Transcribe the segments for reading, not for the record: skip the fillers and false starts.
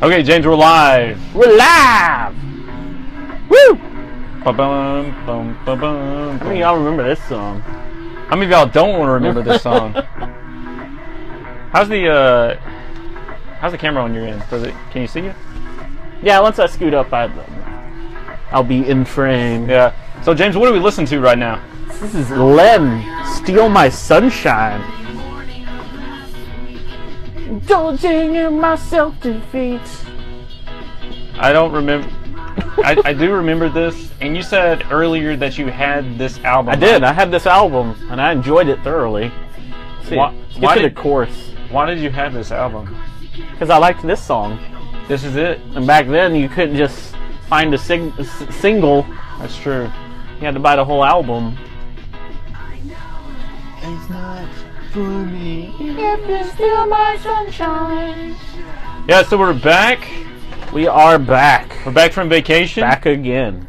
Okay, James, we're live. We're live! Woo! Ba-bum, bum, ba-bum, How many of y'all remember this song? How many of y'all don't want to remember this song? How's the camera on your end? Can you see it? Yeah, once I scoot up, I'll be in frame. Yeah. So, James, what do we listen to right now? This is Lem, Steal My Sunshine. Indulging in my self-defeat. I don't remember. I do remember this, and you said earlier that you had this album. I did. I had this album, and I enjoyed it thoroughly. See, Why get to did- the chorus. Why did you have this album? Because I liked this song. This is it. And back then, you couldn't just find a single. That's true. You had to buy the whole album. It's not for me. If you steal my sunshine. Yeah, so we're back. We are back. We're back from vacation. Back again.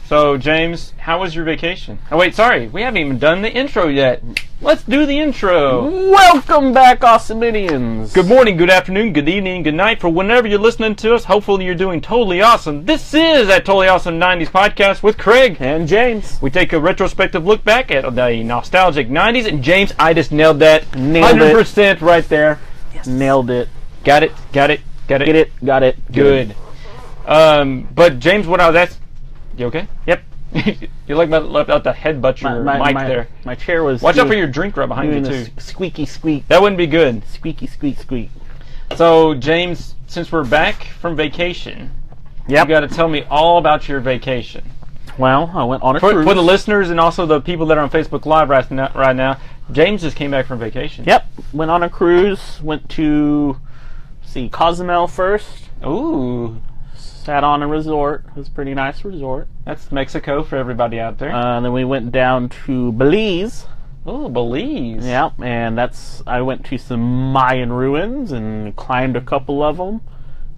So, James, how was your vacation? Oh, wait, sorry. We haven't even done the intro yet. Let's do the intro. Welcome back, Awesominians. Good morning, good afternoon, good evening, good night. For whenever you're listening to us, hopefully you're doing totally awesome. This is that Totally Awesome 90s podcast with Craig and James. We take a retrospective look back at the nostalgic 90s. And, James, I just nailed that. Nailed 100% right there. Yes. Nailed it. Got it, got it, got it. Get it, got it. Good. But, James, what I was asking... You okay? Yep. You left out the headbutt your mic there. My chair was... Watch out for your drink right behind you, too. Squeaky squeak. That wouldn't be good. Squeaky squeak squeak. So, James, since we're back from vacation, you got to tell me all about your vacation. Well, I went on a cruise. For the listeners and also the people that are on Facebook Live right now, James just came back from vacation. Yep. Went on a cruise. Went to, Cozumel first. Ooh. Sat on a resort. It was a pretty nice resort. That's Mexico for everybody out there. Then we went down to Belize. Oh, Belize. Yeah, and I went to some Mayan ruins and climbed a couple of them.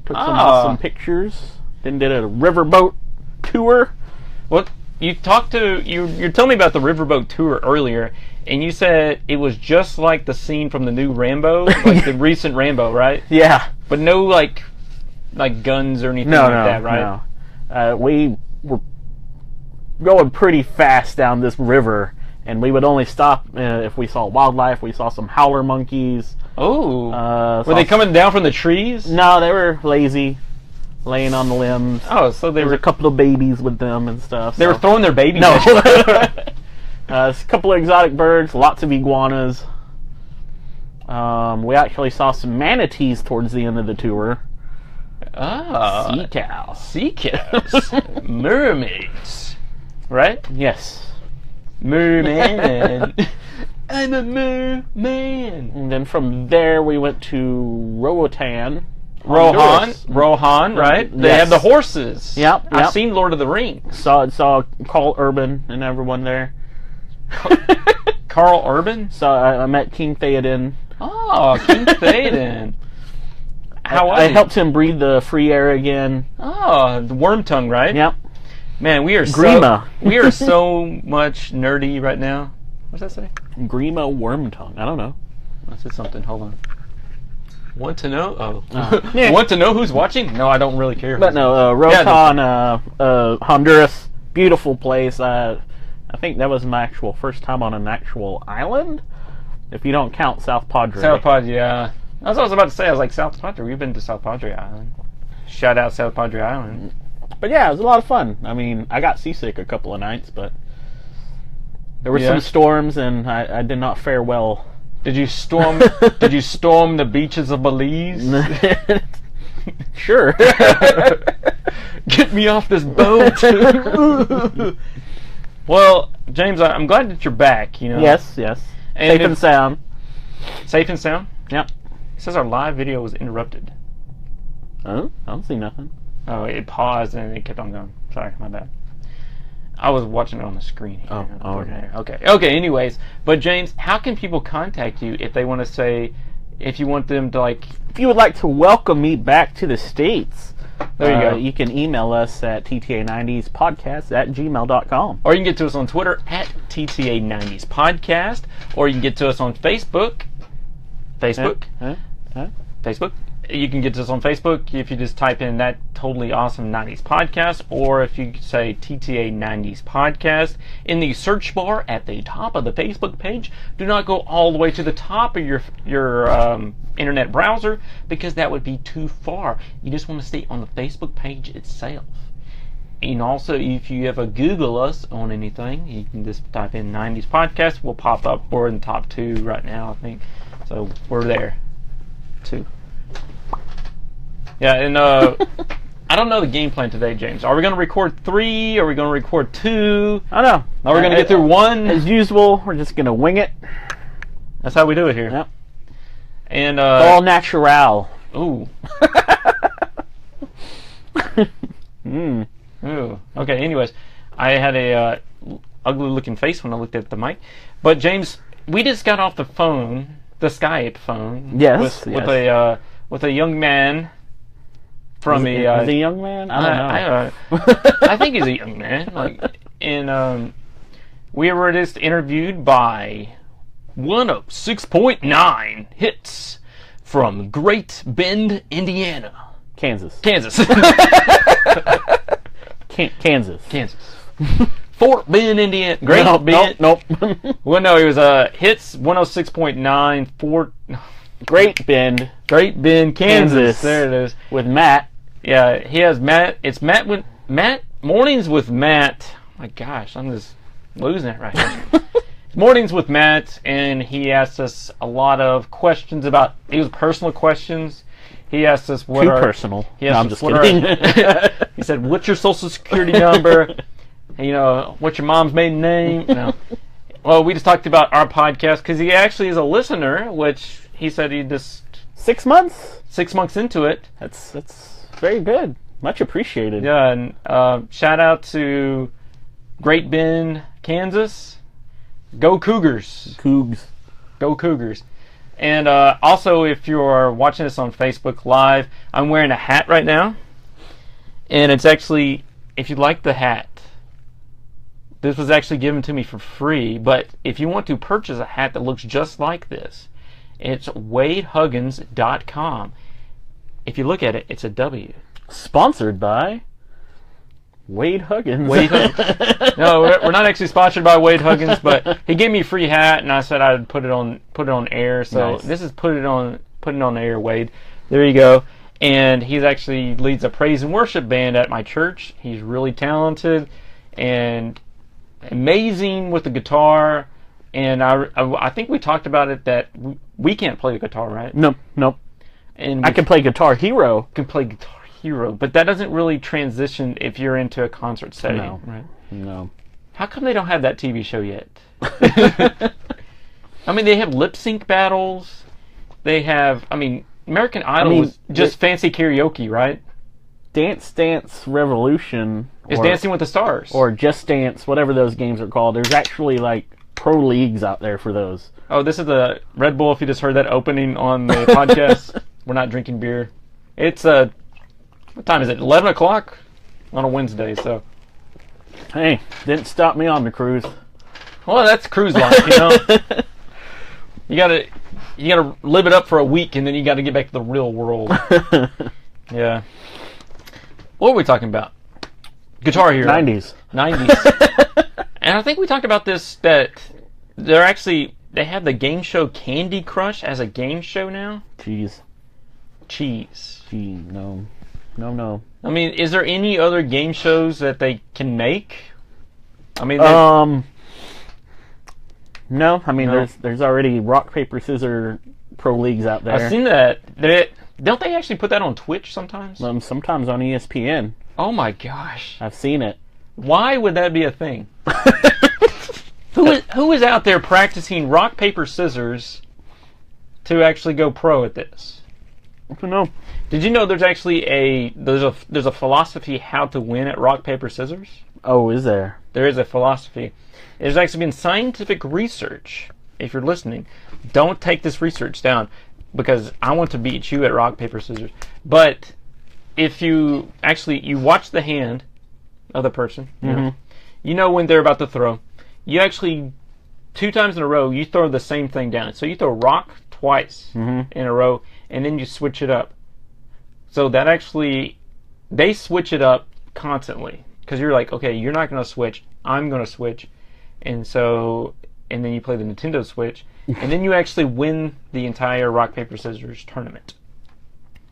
Took some awesome pictures. Then did a riverboat tour. Well, you're telling me about the riverboat tour earlier, and you said it was just like the scene from the new Rambo, like the recent Rambo, right? Yeah. But no, like guns or anything like that, right? No. We were going pretty fast down this river, and we would only stop if we saw wildlife. We saw some howler monkeys. Oh. Were they coming down from the trees? No, they were lazy, laying on the limbs. Oh, so there was a couple of babies with them and stuff. They were throwing their babies. No. A couple of exotic birds, lots of iguanas. We actually saw some manatees towards the end of the tour. Sea cows. Sea cows. Mermaids. Right? Yes. Merman. I'm a merman. And then from there we went to Roatan. Rohan, right? They have the horses. Yep. I've seen Lord of the Rings. Saw Carl Urban and everyone there. Carl Urban? So I met King Theoden. Oh, King Theoden. I helped him breathe the free air again. Oh, the worm tongue, right? Yep. Man, we are so much nerdy right now. What's that say? Grima worm tongue. I don't know. I said something. Hold on. Want to know? Oh. Want to know who's watching? No, I don't really care. But no, Rotan, Honduras. Beautiful place. I think that was my first time on an actual island. If you don't count South Padre. South Padre, yeah. I was about to say, South Padre. We've been to South Padre Island. Shout out South Padre Island. But yeah, it was a lot of fun. I mean, I got seasick a couple of nights, but there were some storms, and I did not fare well. Did you storm? Did you storm the beaches of Belize? Sure. Get me off this boat. Well, James, I'm glad that you're back. Yes. And safe and sound. Safe and sound. Yep. It says our live video was interrupted. Oh, I don't see nothing. Oh, it paused and it kept on going. Sorry, my bad. I was watching it on the screen here. Okay, anyways. But James, how can people contact you if they want to say, if you want them to if you would like to welcome me back to the States, there you go. You can email us at tta90spodcast@gmail.com. Or you can get to us on Twitter at tta90spodcast. Or you can get to us on Facebook. Facebook. You can get us on Facebook if you just type in That Totally Awesome 90s Podcast, or if you say TTA 90s Podcast in the search bar at the top of the Facebook page. Do not go all the way to the top of your internet browser, because that would be too far. You just want to stay on the Facebook page itself. And also, if you ever Google us on anything, you can just type in 90s Podcast. We'll pop up. We're in the top 2 right now, I think. So we're there. 2. Yeah, and I don't know the game plan today, James. Are we going to record 3? Are we going to record 2? I don't know. Are we going to get through 1? As usual, we're just going to wing it. That's how we do it here. Yep. And all natural. Ooh. Ooh. Okay. Anyways, I had a ugly-looking face when I looked at the mic. But James, we just got off the phone, the Skype phone. Yes. With a young man. From is he a young man? I don't know. I think he's a young man. And we were just interviewed by 106.9 hits from Great Bend, Indiana. Kansas. Kansas. Fort Bend, Indiana. Great Bend. Nope. Well, no, it was hits 106.9 Fort. Great Bend, Kansas. There it is. With Matt. Yeah, he has Matt. It's Matt Mornings with Matt. My gosh, I'm just losing it right now. Mornings with Matt, and he asked us a lot of questions about. These personal questions. He asked us what Too personal. No, I'm just kidding. He said, "What's your social security number? You know, what's your mom's maiden name?" No. Well, we just talked about our podcast because he actually is a listener, which he said he just 6 months. 6 months into it. That's very good. Much appreciated. Yeah, and shout out to Great Bend, Kansas. Go Cougars. Go Cougars. And also, if you're watching this on Facebook Live, I'm wearing a hat right now. And it's actually, if you like the hat, this was actually given to me for free. But if you want to purchase a hat that looks just like this, it's WadeHuggins.com. If you look at it, it's a W. Sponsored by Wade Huggins. No, we're not actually sponsored by Wade Huggins, but he gave me a free hat, and I said I'd put it on air. So nice. This is put it on air, Wade. There you go. And he's actually leads a praise and worship band at my church. He's really talented and amazing with the guitar. And I think we talked about it that we can't play the guitar, right? Nope. And I can play Guitar Hero. But that doesn't really transition if you're into a concert setting, right? No. How come they don't have that TV show yet? I mean, they have lip sync battles. They have, American Idol was just fancy karaoke, right? Dance Dance Revolution. Is Dancing with the Stars. Or Just Dance, whatever those games are called. There's actually, pro leagues out there for those. Oh, this is the Red Bull, if you just heard that opening on the podcast. We're not drinking beer. It's, what time is it? 11 o'clock on a Wednesday, so. Hey, didn't stop me on the cruise. Well, that's cruise life, you know. You gotta live it up for a week, and then you gotta get back to the real world. Yeah. What were we talking about? Guitar Hero. 90s. And I think we talked about this, that they have the game show Candy Crush as a game show now. Cheese. No. Is there any other game shows that they can make? No. No. No. There's already rock, paper, scissors pro leagues out there. I've seen that. Don't they actually put that on Twitch sometimes? Sometimes on ESPN. Oh my gosh. I've seen it. Why would that be a thing? Who is out there practicing rock, paper, scissors to actually go pro at this? I don't know. Did you know there's actually there's a philosophy how to win at rock, paper, scissors? Oh, is there? There is a philosophy. There's actually been scientific research. If you're listening, don't take this research down because I want to beat you at rock, paper, scissors. But if you watch the hand of the person, you know when they're about to throw. You actually 2 times in a row you throw the same thing down. So you throw rock twice in a row, and then you switch it up. So that actually, they switch it up constantly. Because you're like, okay, you're not going to switch, I'm going to switch. And then you play the Nintendo Switch, and then you actually win the entire rock, paper, scissors tournament.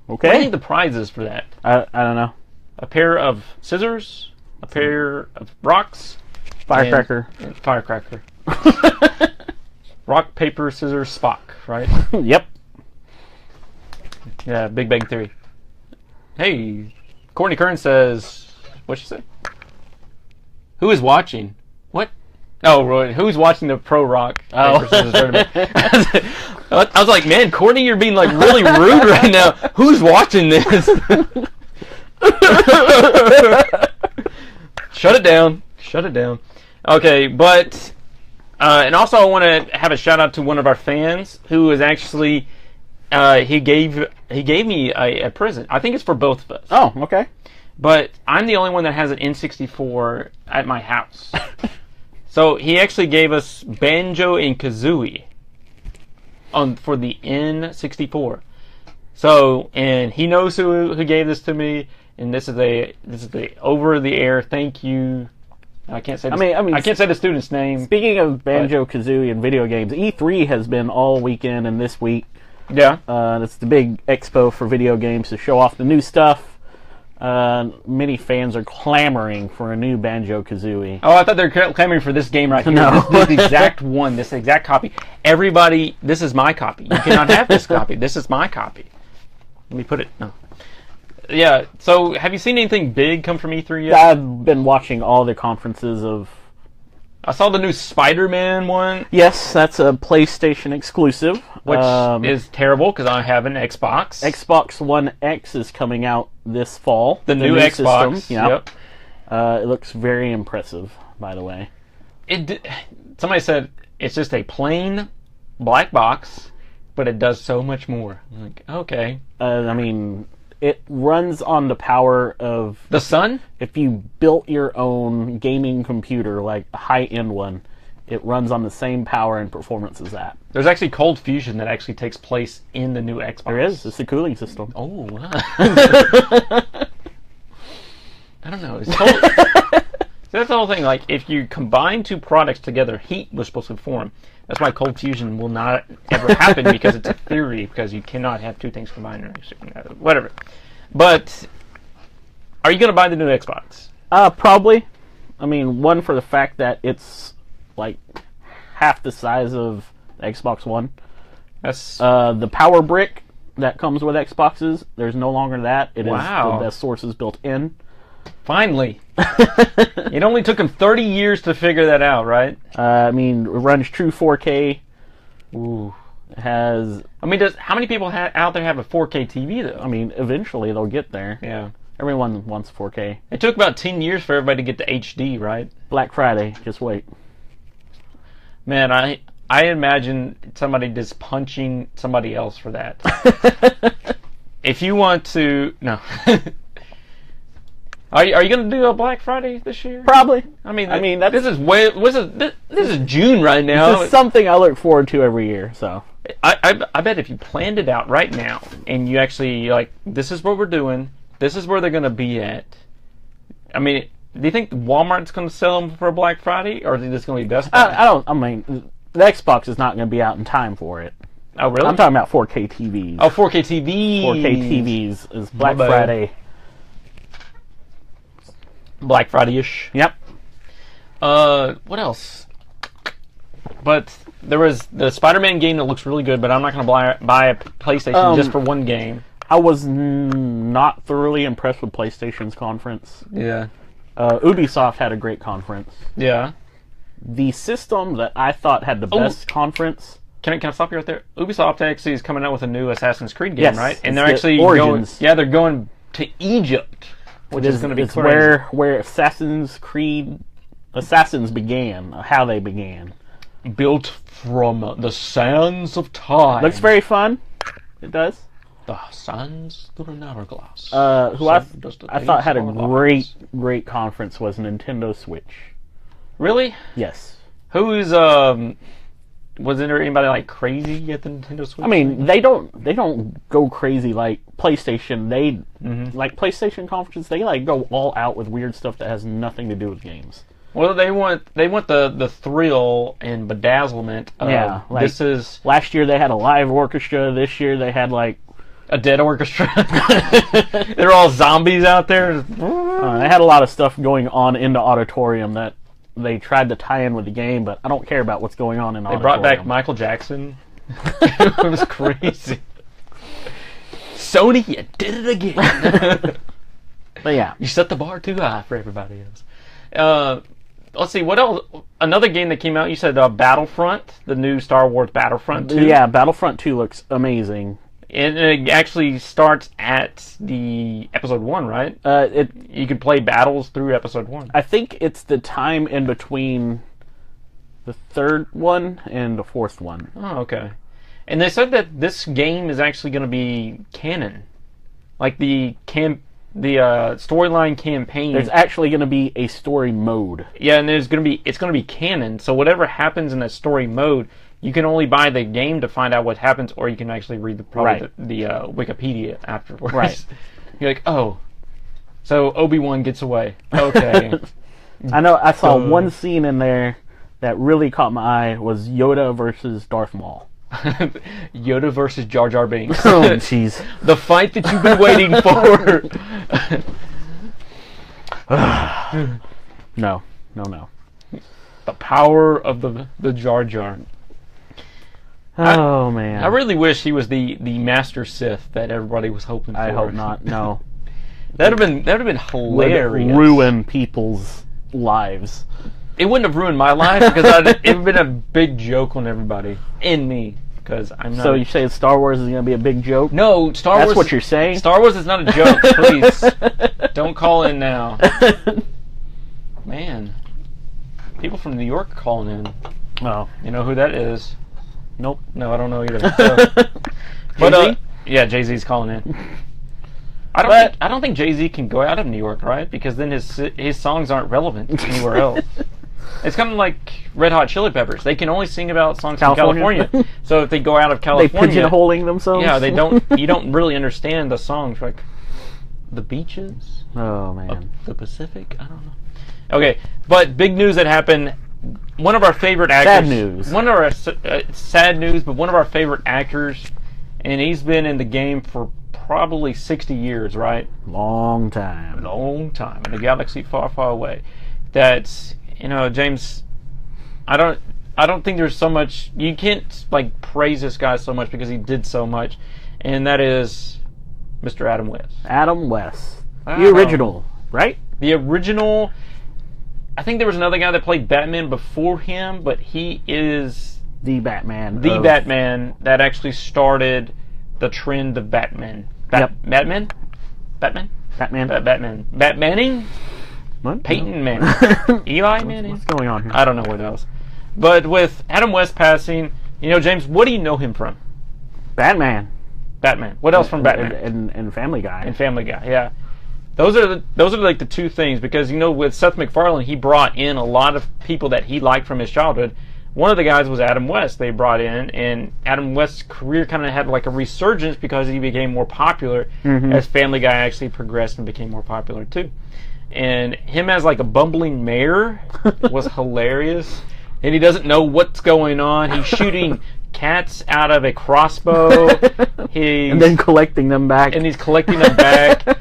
Okay. What do you think the prize is for that? I don't know. A pair of scissors, a pair of rocks, Firecracker. and firecracker. Rock, paper, scissors, Spock, right? Yep. Yeah, Big Bang Theory. Hey, Courtney Kern says, what'd she say? Who is watching? What? Oh, right. Who's watching the Pro Rock Paper Scissors tournament? I was like, man, Courtney, you're being like really rude right now. Who's watching this? Shut it down. Shut it down. Okay, but and also I want to have a shout out to one of our fans who is actually he gave me a present. I think it's for both of us. Oh, okay. But I'm the only one that has an N64 at my house. So he actually gave us Banjo and Kazooie for the N64. So, and he knows who gave this to me, and this is the over the air thank you. I can't say. I can't say the student's name. Speaking of Banjo Kazooie and video games, E3 has been all weekend and this week. Yeah. It's the big expo for video games to show off the new stuff. Many fans are clamoring for a new Banjo-Kazooie. Oh, I thought they were clamoring for this game right here. No. This exact one, this exact copy. Everybody, this is my copy. You cannot have this copy. This is my copy. Let me put it. No. Yeah, so have you seen anything big come from E3 yet? I've been watching all the conferences of... I saw the new Spider-Man one. Yes, that's a PlayStation exclusive. Which is terrible because I have an Xbox. Xbox One X is coming out this fall. The new Xbox. System, yeah. Yep. It looks very impressive, by the way. Somebody said it's just a plain black box, but it does so much more. I'm like, okay. It runs on the power of... the sun? If you built your own gaming computer, like a high-end one, it runs on the same power and performance as that. There's actually cold fusion that actually takes place in the new Xbox. There is. It's a cooling system. Oh, wow. I don't know. So that's the whole thing. Like, if you combine two products together, heat was supposed to form. That's why cold fusion will not ever happen because it's a theory, because you cannot have two things combined. Whatever. But, are you going to buy the new Xbox? Probably. One for the fact that it's like half the size of the Xbox One. That's the power brick that comes with Xboxes. There's no longer that. It is wow. the best sources built in. Finally. It only took them 30 years to figure that out, right? It runs true 4K. Ooh. It has... how many people out there have a 4K TV, though? Eventually they'll get there. Yeah. Everyone wants 4K. It took about 10 years for everybody to get to HD, right? Black Friday. Just wait. Man, I imagine somebody just punching somebody else for that. If you want to... No. Are you going to do a Black Friday this year? Probably. This is June right now. This is something I look forward to every year. So I bet if you planned it out right now and you actually this is what we're doing, this is where they're going to be at. Do you think Walmart's going to sell them for a Black Friday, or is it just going to be Best Buy? The Xbox is not going to be out in time for it. Oh, really? I'm talking about 4K TVs. Oh, 4K TVs. 4K TVs is Black Friday. Black Friday-ish. Yep. What else? But there was the Spider-Man game that looks really good, but I'm not going to buy a PlayStation just for one game. I was not thoroughly impressed with PlayStation's conference. Yeah. Ubisoft had a great conference. Yeah. The system that I thought had the best conference... Can I stop you right there? Ubisoft actually is coming out with a new Assassin's Creed game, right? And they're actually Origins. they're going to Egypt. Which is going to be it's crazy. Where Assassins began, how they began. Built from the sands of time. Looks very fun. It does. The sands through an hourglass. Who I thought had a great conference was Nintendo Switch. Really? Yes. Who's wasn't there anybody like crazy at the Nintendo Switch? I mean, they don't go crazy like PlayStation. They like PlayStation conferences. They like go all out with weird stuff that has nothing to do with games. Well, they want the thrill and bedazzlement. Of, like, this is last year they had a live orchestra. This year they had like a dead orchestra. They're all zombies out there. They had a lot of stuff going on in the auditorium that they tried to tie in with the game, but I don't care about what's going on in the auditorium. They brought back Michael Jackson. It was crazy. Sony, you did it again. But yeah. You set the bar too high for everybody else. Let's see, what else? Another game that came out, you said Battlefront, the new Star Wars Battlefront 2. Yeah, Battlefront 2 looks amazing. And it actually starts at the episode 1, right? You can play battles through episode 1. I think it's the time in between the third one and the fourth one. Oh, okay. And they said that this game is actually going to be canon. Like the storyline campaign. There's actually going to be a story mode. Yeah, and it's going to be canon. So whatever happens in that story mode, you can only buy the game to find out what happens, or you can actually read the Wikipedia afterwards. Right. You're like, oh, so Obi-Wan gets away. Okay. I know. I saw one scene in there that really caught my eye was Yoda versus Darth Maul. Yoda versus Jar Jar Binks. Oh, jeez. The fight that you've been waiting for. No. The power of the Jar Jar. Oh, man. I really wish he was the Master Sith that everybody was hoping for. I hope not, no. That'd have been hilarious. Would ruin people's lives. It wouldn't have ruined my life because it would have been a big joke on everybody. And me. Because I'm not. So you say Star Wars is going to be a big joke? No, Star Wars. That's what you're saying? Star Wars is not a joke, please. Don't call in now. Man. People from New York are calling in. Oh. You know who that is? Nope. No, I don't know either. So. But yeah, Jay-Z's calling in. I don't think Jay-Z can go out of New York, right? Because then his songs aren't relevant anywhere else. It's kind of like Red Hot Chili Peppers. They can only sing about songs from California. So if they go out of California, they pigeonholing themselves. Yeah, they don't. You don't really understand the songs, like the beaches. Oh man, the Pacific. I don't know. Okay, but big news that happened. One of our favorite actors. Sad news. One of our sad news, but one of our favorite actors, and he's been in the game for probably 60 years, right? Long time. Long time in a galaxy far, far away. That's, James. I don't think there's so much. You can't like praise this guy so much because he did so much, and that is Mr. Adam West. Adam West, the original, right? The original. I think there was another guy that played Batman before him, but he is the Batman. The Batman that actually started the trend of Batman. Batman? Batmaning? What? Peyton Manning. Eli Manning? What's going on here? I don't know what else. But with Adam West passing, James, what do you know him from? Batman. What else from Batman? And Family Guy. And Family Guy, yeah. Those are like the two things, because with Seth MacFarlane, he brought in a lot of people that he liked from his childhood. One of the guys was Adam West they brought in, and Adam West's career kind of had like a resurgence because he became more popular as Family Guy actually progressed and became more popular too. And him as like a bumbling mayor was hilarious, and he doesn't know what's going on. He's shooting cats out of a crossbow. And then collecting them back. And he's collecting them back.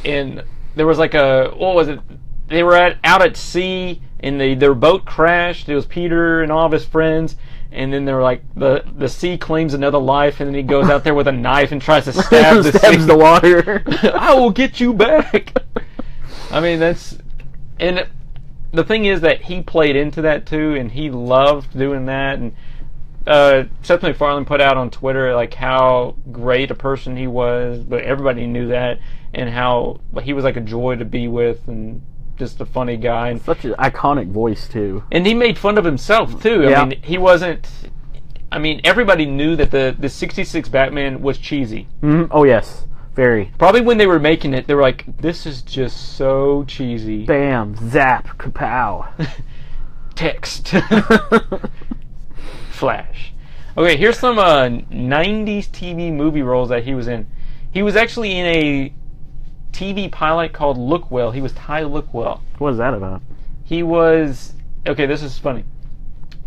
And there was like what was it? They were out at sea, and their boat crashed. It was Peter and all of his friends, and then they're like the sea claims another life, and then he goes out there with a knife and tries to stab the water. I will get you back. I mean, and the thing is that he played into that too, and he loved doing that. And Seth MacFarlane put out on Twitter like how great a person he was, but everybody knew that, and how he was like a joy to be with, and just a funny guy. And such an iconic voice too. And he made fun of himself too. I mean, he wasn't. I mean, everybody knew that the '66 Batman was cheesy. Mm-hmm. Oh yes, very. Probably when they were making it, they were like, "This is just so cheesy." Bam, zap, kapow. Text. Flash. Okay, here's some 90s TV movie roles that he was in. He was actually in a TV pilot called Lookwell. He was Ty Lookwell. What is that about? He was... Okay, this is funny.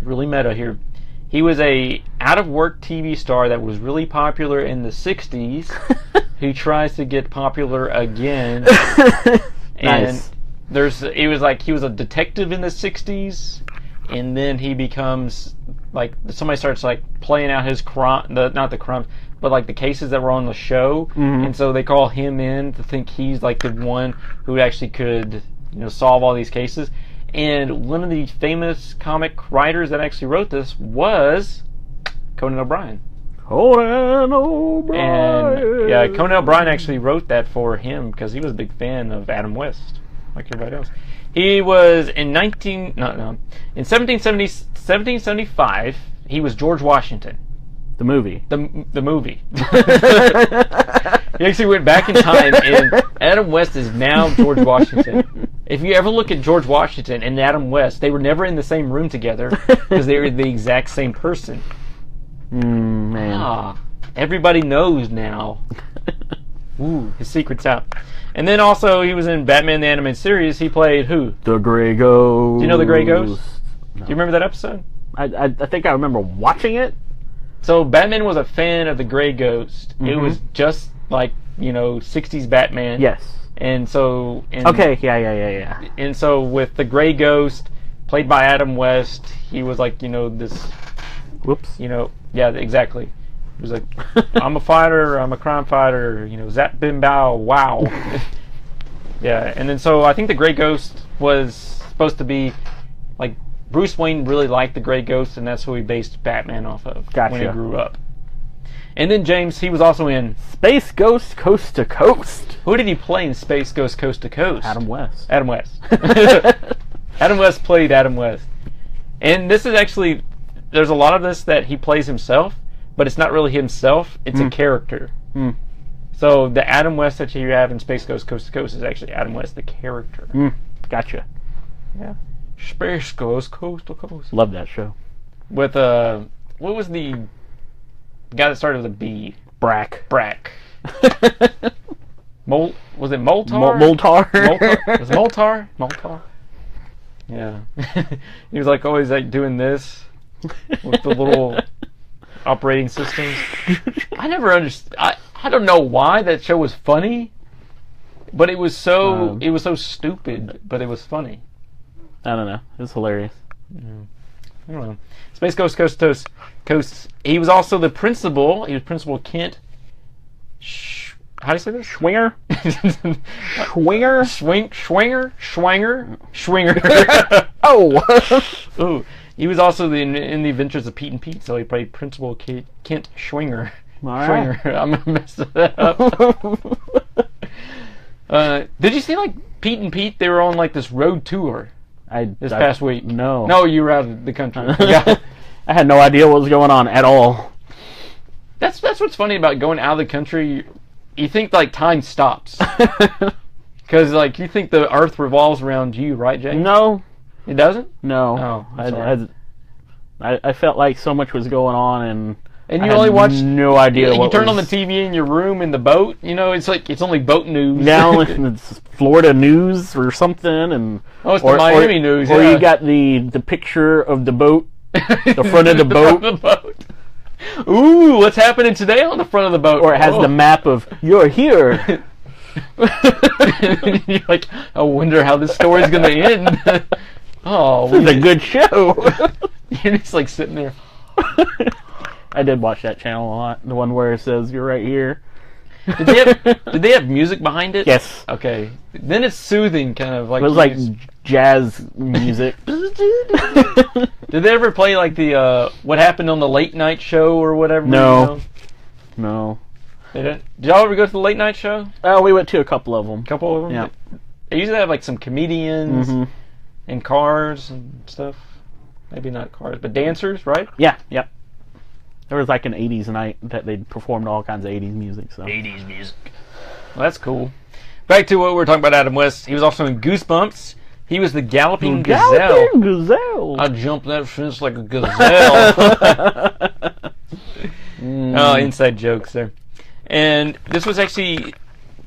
Really meta here. He was a out-of-work TV star that was really popular in the 60s. Who tries to get popular again. Nice. And he was a detective in the 60s. And then he becomes... Like, somebody starts, like, playing out his crime... Not the crimes, but, like, the cases that were on the show. Mm-hmm. And so they call him in to think he's, like, the one who actually could, solve all these cases. And one of the famous comic writers that actually wrote this was Conan O'Brien. Conan O'Brien! And, yeah, Conan O'Brien actually wrote that for him because he was a big fan of Adam West, like everybody else. He was in 1775. He was George Washington. The movie. The movie. He actually went back in time, and Adam West is now George Washington. If you ever look at George Washington and Adam West, they were never in the same room together because they were the exact same person. Man. Everybody knows now. Ooh, his secret's out. And then also he was in Batman the Animated Series. He played who? The Grey Ghost. Do you know the Grey Ghost? No. Do you remember that episode? I think I remember watching it. So Batman was a fan of the Grey Ghost. Mm-hmm. It was just like, 60s Batman. Yes. And so... Okay, yeah. And so with the Grey Ghost, played by Adam West, he was like, this... Whoops. Yeah, exactly. He was like, I'm a fighter, I'm a crime fighter, zap bim bow, wow. Yeah, and then so I think the Grey Ghost was supposed to be, like, Bruce Wayne really liked the Grey Ghost, and that's who he based Batman off of when he grew up. And then James, he was also in Space Ghost Coast to Coast. Who did he play in Space Ghost Coast to Coast? Adam West. Adam West. Adam West played Adam West. And this is actually, there's a lot of this that he plays himself, but it's not really himself, it's a character. So the Adam West that you have in Space Ghost Coast to Coast is actually Adam West, the character. Gotcha. Yeah. Space Ghost Coast to Coast. Love that show. With, what was the guy that started with a B? Brack. Was it Moltar? Moltar. Was it Moltar? Moltar. Yeah. He was like always like doing this with the little operating systems. I never understood. I don't know why that show was funny, but it was so stupid, but it was funny. I don't know. It was hilarious. I don't know. Space Ghost Coast to Coast. He was also the principal. He was Principal Kent. How do you say this? Schwinger. Schwinger. Oh. Ooh. He was also in the Adventures of Pete and Pete, so he played Principal Kent Schwinger. Right. Schwinger. I'm gonna mess that up. Did you see like Pete and Pete? They were on like this road tour this past week. No, you were out of the country. Yeah. I had no idea what was going on at all. That's what's funny about going out of the country. You think like time stops because like you think the Earth revolves around you, right, Jay? No, it doesn't. No, I felt like so much was going on, and you only watched no idea. You turned on the TV in your room in the boat. It's like it's only boat news. Now it's Florida news or something, and it's the Miami news. Or you got the picture of the boat, the front of the boat. Ooh, what's happening today on the front of the boat? Or it has the map of you're here. You're like, I wonder how this story's gonna end. This is a good show. You're just like sitting there. I did watch that channel a lot. The one where it says you're right here. Did they have music behind it? Yes. Okay. Then it's soothing, kind of like. It was like jazz music. Did they ever play like the what happened on the late night show or whatever? No. They didn't. Did y'all ever go to the late night show? Oh, we went to a couple of them. Yeah. They usually have like some comedians and cars and stuff. Maybe not cars, but dancers, right? Yeah. Yep. There was like an 80s night that they performed all kinds of 80s music. So 80s music. Well, that's cool. Back to what we were talking about, Adam West. He was also in Goosebumps. He was the galloping gazelle. Galloping gazelle. I jumped that fence like a gazelle. Oh, inside jokes there. And this was actually...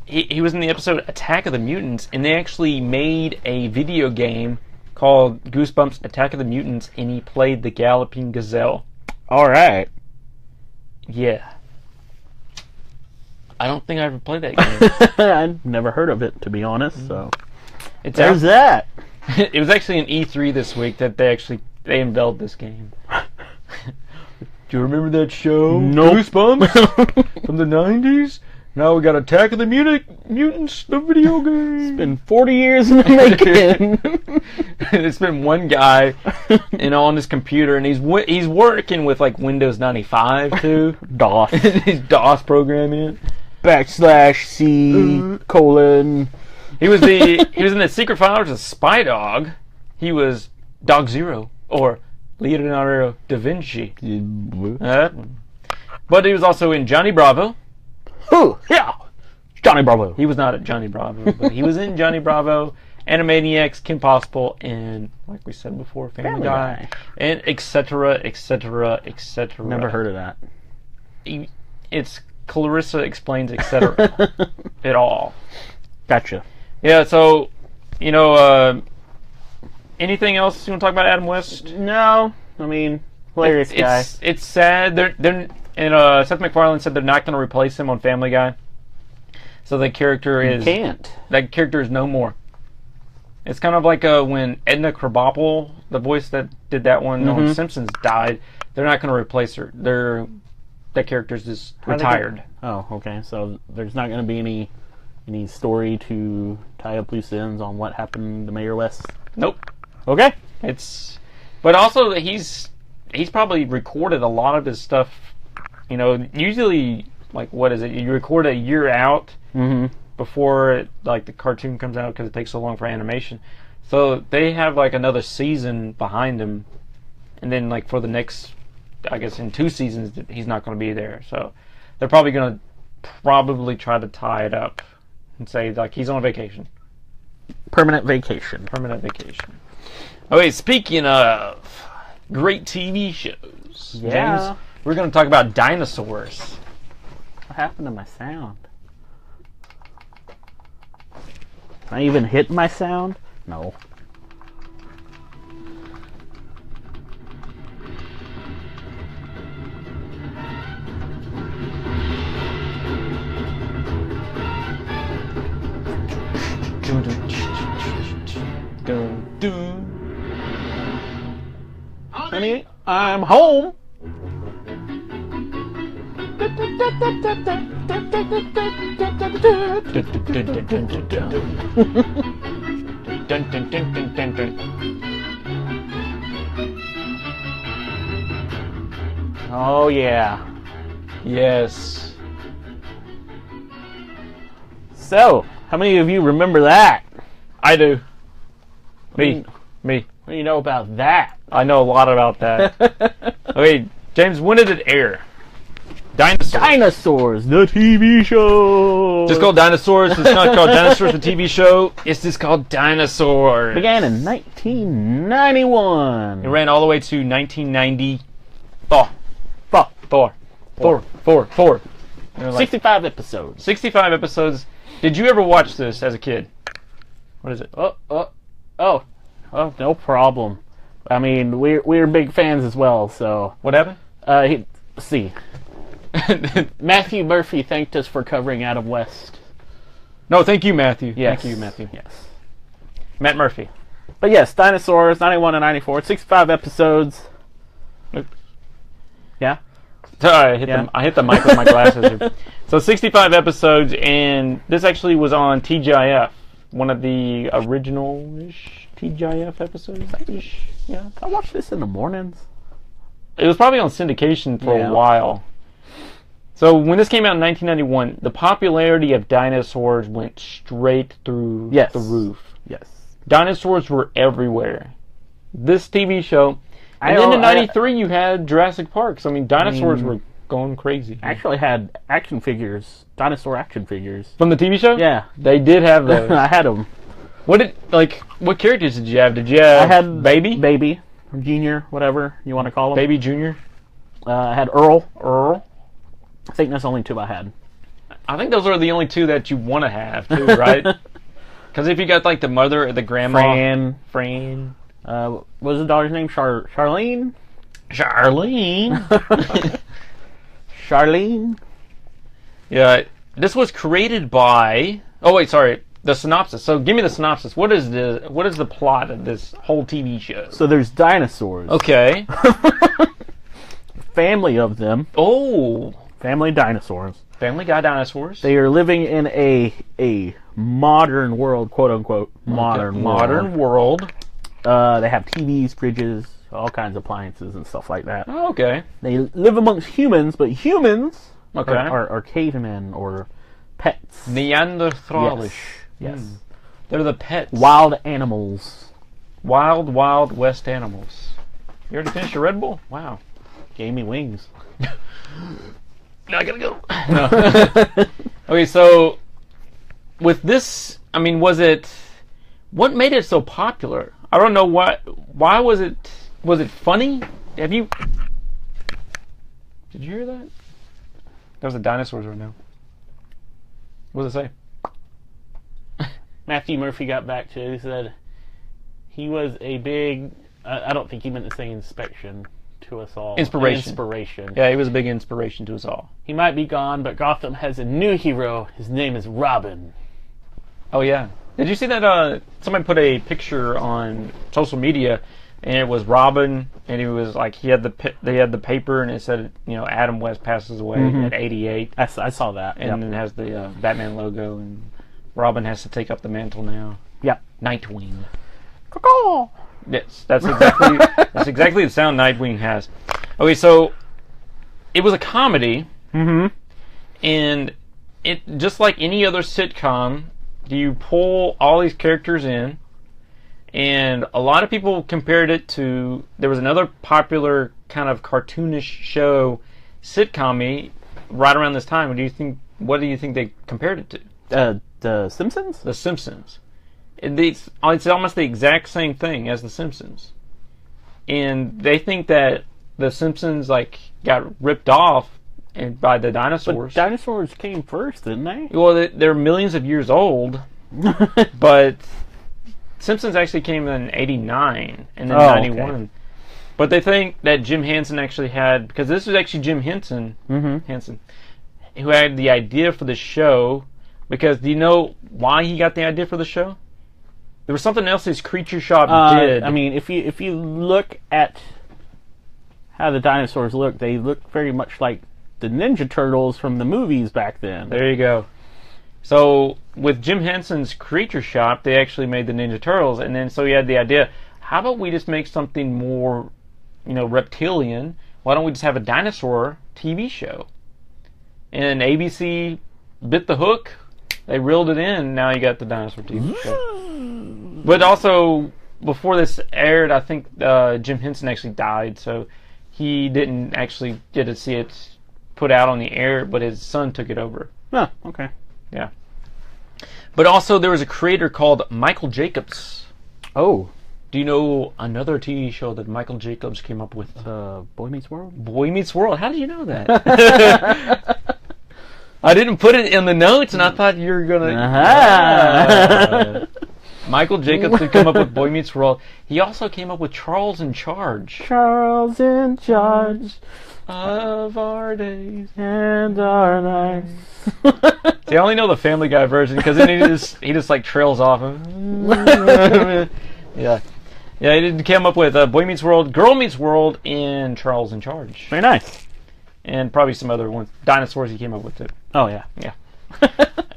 He was in the episode Attack of the Mutants, and they actually made a video game called Goosebumps Attack of the Mutants, and he played the Galloping Gazelle. Alright. Yeah. I don't think I ever played that game. I've never heard of it, to be honest, so... There's that. It was actually an E3 this week that they unveiled this game. Do you remember that show? Nope. Goosebumps? From the 90s? Now we got Attack of the Mutants, the video game. It's been 40 years in the making. It's been one guy, on his computer, and he's working with like Windows 95 too. DOS. He's DOS programming it. /C : He was in the Secret Files of Spy Dog. He was Dog Zero or Leonardo da Vinci. But he was also in Johnny Bravo. Oh, yeah. Johnny Bravo. He was not at Johnny Bravo, but he was in Johnny Bravo, Animaniacs, Kim Possible, and like we said before, Family Guy, and etc., etc., etc. Never heard of that. It's Clarissa Explains, etc. It all. Gotcha. Yeah, so, anything else you want to talk about Adam West? No. I mean, hilarious guy. It's sad. Seth MacFarlane said they're not going to replace him on Family Guy. So that character is no more. It's kind of like when Edna Krabappel, the voice that did that one on Simpsons, died. They're not going to replace her. That character's just retired. Oh, okay. So there's not going to be any story to tie up loose ends on what happened to Mayor West? Nope. Okay. But also he's probably recorded a lot of his stuff. Usually, like, what is it? You record a year out before the cartoon comes out because it takes so long for animation. So they have like another season behind him, and then like for the next, I guess in 2 seasons he's not going to be there. So they're probably going to try to tie it up and say like he's on vacation. Permanent vacation. Okay, speaking of great TV shows, yeah. James, we're going to talk about dinosaurs. What happened to my sound? Can I even hit my sound? No. Honey, I'm home. Oh yeah. Yes. So, how many of you remember that? I do. Me. What do you know about that? I know a lot about that. Okay, James, when did it air? Dinosaurs, the TV show. It's called Dinosaurs. It's not called Dinosaurs, the TV show. It's just called Dinosaurs. Began in 1991. It ran all the way to 1990. Four. 65 episodes. 65 episodes. Did you ever watch this as a kid? What is it? Oh, no problem. I mean, we're big fans as well. So what happened? Let's see. Matthew Murphy thanked us for covering Adam West. No, thank you, Matthew. Yes. Thank you, Matthew. Yes. Matt Murphy. But yes, Dinosaurs, 91 and 94, 65 episodes. Yeah? Sorry, I hit the mic with my glasses here. So 65 episodes, and this actually was on TGIF, one of the original-ish TGIF episodes. Yeah. I watched this in the mornings. It was probably on syndication for a while. So when this came out in 1991, the popularity of dinosaurs went straight through the roof. Yes. Dinosaurs were everywhere. This TV show, and then in 93 you had Jurassic Park. So I mean, dinosaurs were going crazy. I actually had action figures, dinosaur action figures. From the TV show? Yeah. They did have those. I had them. What characters did you have? Did you have I had Baby, Junior, whatever you want to call him. Baby Junior? I had Earl. I think that's the only two I had. I think those are the only two that you want to have, too, right? Because if you got, like, the mother or the grandma... Fran. What was the daughter's name? Charlene? Charlene? Yeah, this was created by... Oh, wait, sorry. The synopsis. So, give me the synopsis. What is the plot of this whole TV show? So, there's dinosaurs. Okay. Family of them. Oh. Family dinosaurs. Family Guy dinosaurs. They are living in a modern world, quote unquote. Modern world. They have TVs, fridges, all kinds of appliances and stuff like that. Oh, okay. They live amongst humans, but humans okay. are cavemen or pets. Neanderthalish. Yes. They're the pets. Wild animals. Wild West animals. You already finished your Red Bull? Wow. Gave me wings. Now I gotta go. No. Okay, so with this, I mean, what made it so popular? I don't know why was it funny? Did you hear that? That was the dinosaurs right now. What does it say? Matthew Murphy got back to it. He said he was a big, I don't think he meant to say inspection to us all. Inspiration. Yeah, he was a big inspiration to us all. He might be gone, but Gotham has a new hero. His name is Robin. Oh, yeah. Did you see that somebody put a picture on social media, and it was Robin, and he was like, they had the paper, and it said, Adam West passes away at 88. I saw that. And it has the Batman logo, and Robin has to take up the mantle now. Yep. Nightwing. Caw-caw. Yes, that's exactly the sound Nightwing has. Okay, so it was a comedy, and it just like any other sitcom, you pull all these characters in, and a lot of people compared it to, there was another popular kind of cartoonish show, sitcom-y, right around this time. What do you think they compared it to? The Simpsons? The Simpsons. It's almost the exact same thing as The Simpsons. And they think that The Simpsons got ripped off by the dinosaurs. But dinosaurs came first, didn't they? Well, they're millions of years old. But Simpsons actually came in 89 and then 91. Okay. But they think that Jim Henson actually had, because this was actually Jim Henson, who had the idea for the show. Because do you know why he got the idea for the show? There was something else his Creature Shop did. I mean, if you look at how the dinosaurs look, they look very much like the Ninja Turtles from the movies back then. There you go. So with Jim Henson's Creature Shop, they actually made the Ninja Turtles, and then so he had the idea: how about we just make something more, reptilian? Why don't we just have a dinosaur TV show? And ABC bit the hook. They reeled it in. Now you got the dinosaur TV show. But also, before this aired, I think Jim Henson actually died, so he didn't actually get to see it put out on the air, but his son took it over. Oh, okay. Yeah. But also, there was a creator called Michael Jacobs. Oh. Do you know another TV show that Michael Jacobs came up with? Boy Meets World? Boy Meets World. How did you know that? I didn't put it in the notes, and I thought you were going to... Michael Jacobs had come up with Boy Meets World. He also came up with Charles in Charge. Charles in Charge of our days and our nights. See, I only know the Family Guy version, because then he just trails off. Yeah. Yeah, he came up with Boy Meets World, Girl Meets World, and Charles in Charge. Very nice. And probably some other ones. Dinosaurs he came up with, too. Oh, yeah. Yeah.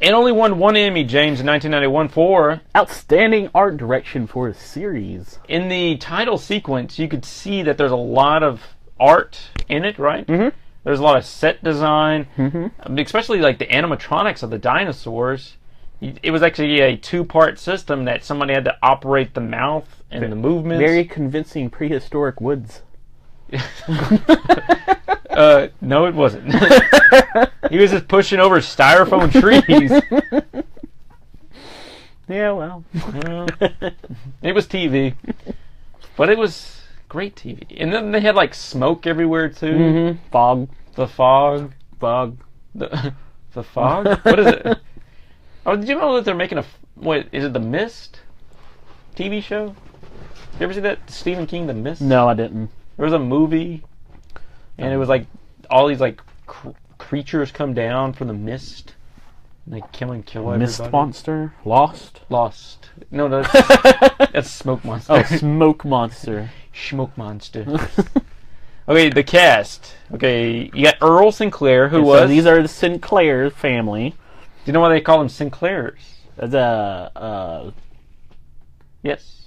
And only won one Emmy, James, in 1991 for... Outstanding Art Direction for a Series. In the title sequence, you could see that there's a lot of art in it, right? Mm-hmm. There's a lot of set design, especially the animatronics of the dinosaurs. It was actually a two-part system that somebody had to operate the mouth and the movements. Very convincing prehistoric woods. No, it wasn't. He was just pushing over styrofoam trees. Yeah, well. It was TV. But it was great TV. And then they had like smoke everywhere too. Mm-hmm. Fog. The fog. Fog. The fog? What is it? Oh, did you know that they're making what, is it The Mist? TV show? You ever see that Stephen King, The Mist? No, I didn't. There was a movie, and it was like all these like creatures come down from the mist, and they kill everybody. Mist monster? Lost? Lost. No, that's Smoke Monster. Oh, Smoke Monster. Smoke Monster. Okay, the cast. Okay, you got Earl Sinclair, who was... So these are the Sinclair family. Do you know why they call them Sinclairs? Yes.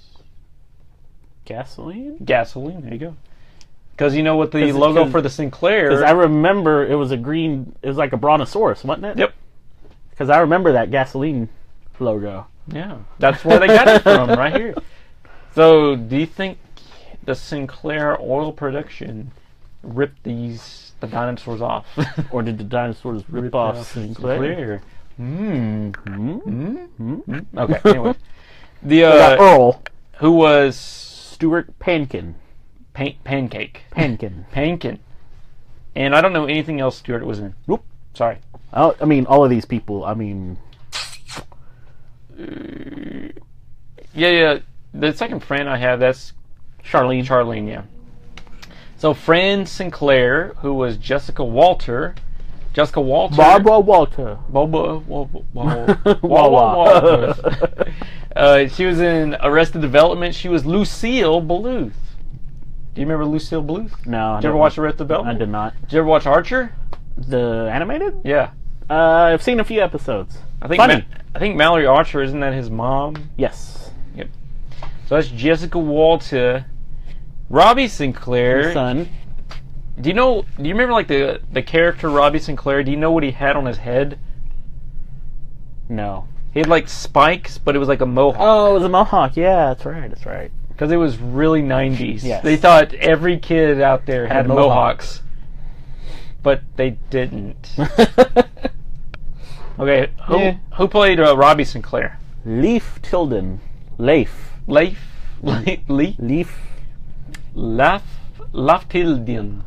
Gasoline? Gasoline, there you go. Because you know what the logo for the Sinclair... Because I remember it was it was like a brontosaurus, wasn't it? Yep. Because I remember that gasoline logo. Yeah, that's where they got it from, right here. So, do you think the Sinclair oil production ripped the dinosaurs off? Or did the dinosaurs rip off Sinclair? Okay, anyway. The Earl, who was Stuart Pankin. Pancake. Pankin. And I don't know anything else Stuart was in. Nope. Sorry. I mean, all of these people, I mean... Yeah. The second friend I have, that's Charlene, yeah. So, Fran Sinclair, who was Jessica Walter. Barbara Walter. She was in Arrested Development. She was Lucille Bluth. Do you remember Lucille Bluth? No. Did you ever watch Arrested Development? I did not. Did you ever watch Archer? The animated? Yeah. I've seen a few episodes. I think Mallory Archer, isn't that his mom? Yes. Yep. So that's Jessica Walter. Robbie Sinclair. His son. Do you remember like the character Robbie Sinclair? Do you know what he had on his head? No. He had like spikes, but it was like a mohawk. Oh, it was a mohawk. Yeah, that's right. Because it was really 90s. Yes. They thought every kid out there had mohawks. But they didn't. Okay, who played Robbie Sinclair? Leif Tilden. Leif Tilden.